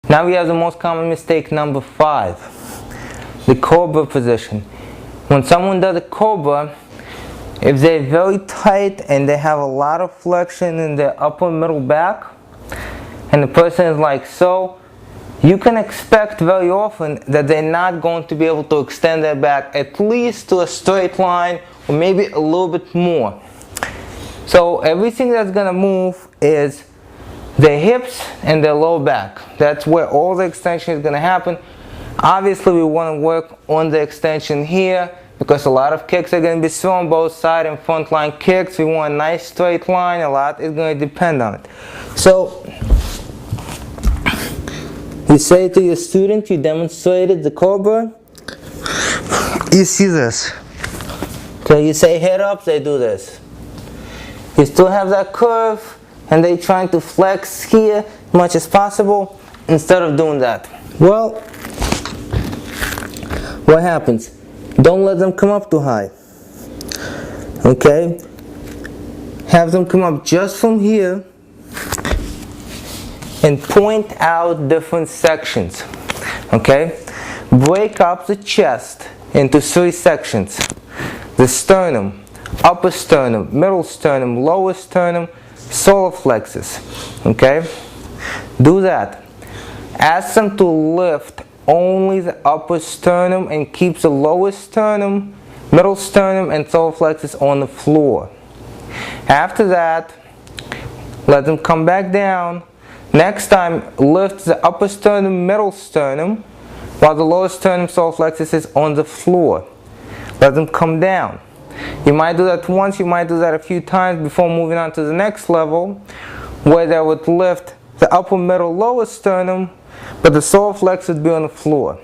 Now we have the most common mistake, number 5, the cobra position. When someone does a cobra, if they're very tight and they have a lot of flexion in their upper middle back, and the person is like so, you can expect very often that they're not going to be able to extend their back at least to a straight line or maybe a little bit more. So everything that's going to move is their hips and their low back. That's where all the extension is going to happen. Obviously we want to work on the extension here because a lot of kicks are going to be thrown, both side and front line kicks. We want a nice straight line. A lot is going to depend on it. So you say to your student, you demonstrated the cobra, you see this. Okay, you say head up, they do this. You still have that curve and they're trying to flex here as much as possible instead of doing that. Well, what happens? Don't let them come up too high. Okay? Have them come up just from here and point out different sections. Okay? Break up the chest into 3 sections. The sternum, upper sternum, middle sternum, lower sternum, solar plexus. Okay? Do that. Ask them to lift only the upper sternum and keep the lower sternum, middle sternum, and solar plexus on the floor. After that, let them come back down. Next time, lift the upper sternum, middle sternum, while the lower sternum, solar plexus is on the floor. Let them come down. You might do that once, you might do that a few times before moving on to the next level, where they would lift the upper, middle, lower sternum, but the solar plexus would be on the floor.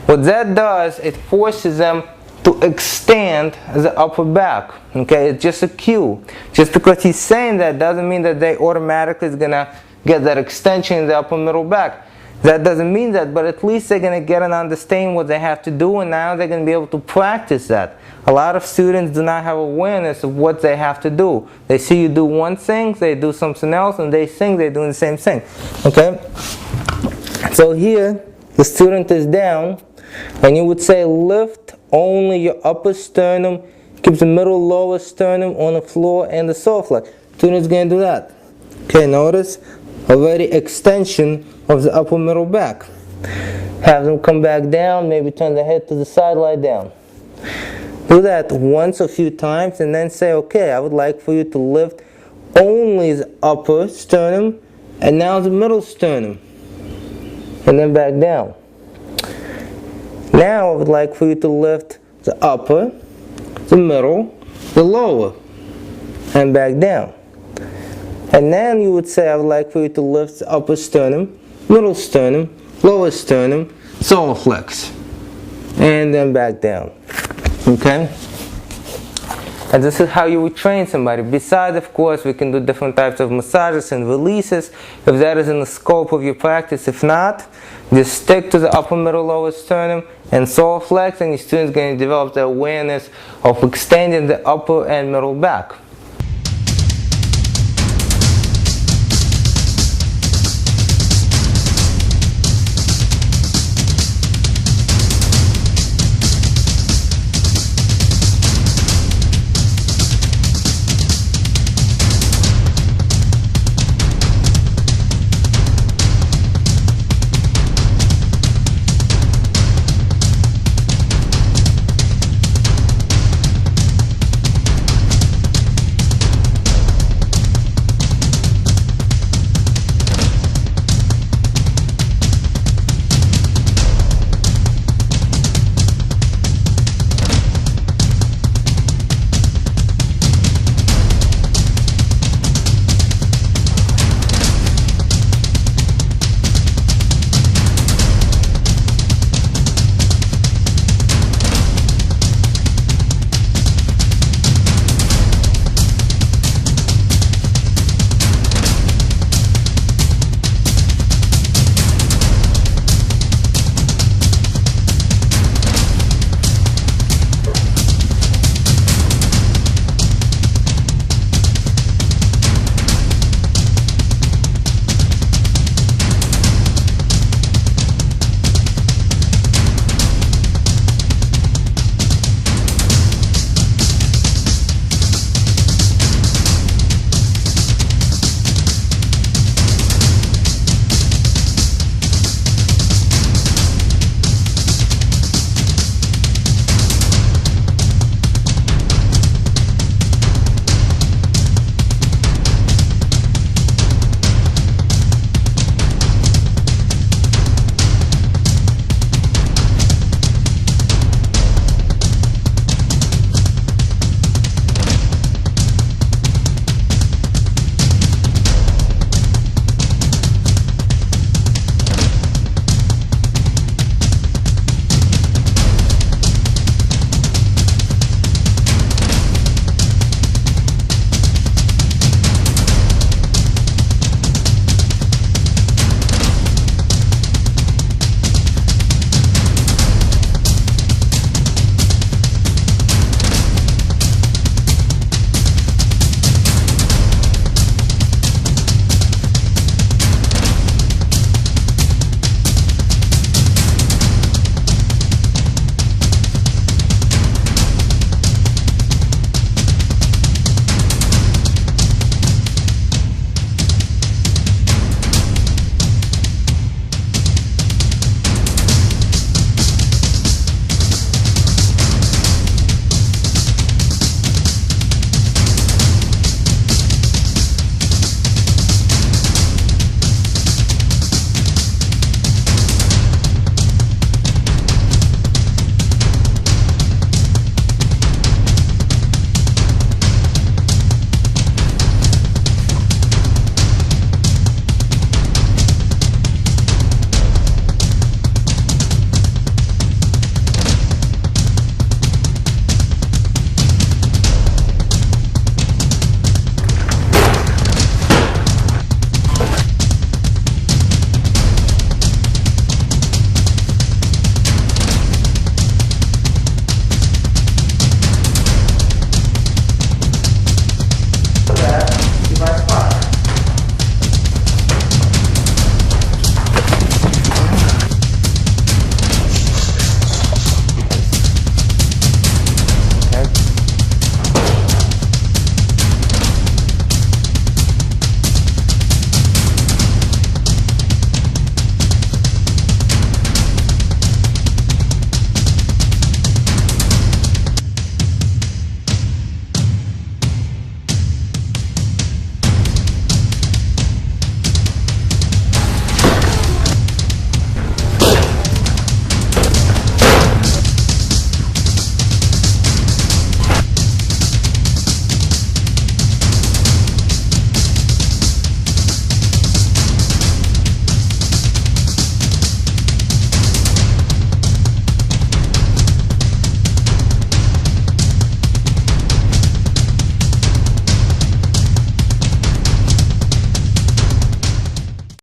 What that does, it forces them to extend the upper back. Okay, it's just a cue. Just because he's saying that doesn't mean that they automatically is gonna get that extension in the upper middle back. That doesn't mean that, but at least they're going to get and understand what they have to do, and now they're going to be able to practice that. A lot of students do not have awareness of what they have to do. They see you do one thing, they do something else, and they think they're doing the same thing. Okay? So here, the student is down, and you would say lift only your upper sternum, keep the middle lower sternum on the floor and the solar flex. Student is going to do that. Okay, notice already extension of the upper middle back. Have them come back down, maybe turn the head to the side, lie down. Do that once a few times and then say, okay, I would like for you to lift only the upper sternum and now the middle sternum. And then back down. Now I would like for you to lift the upper, the middle, the lower, and back down. And then you would say, I would like for you to lift the upper sternum, middle sternum, lower sternum, solar flex, and then back down. Okay? And this is how you would train somebody. Besides, of course, we can do different types of massages and releases if that is in the scope of your practice. If not, just stick to the upper, middle, lower sternum and solar flex, and your student's going to develop the awareness of extending the upper and middle back.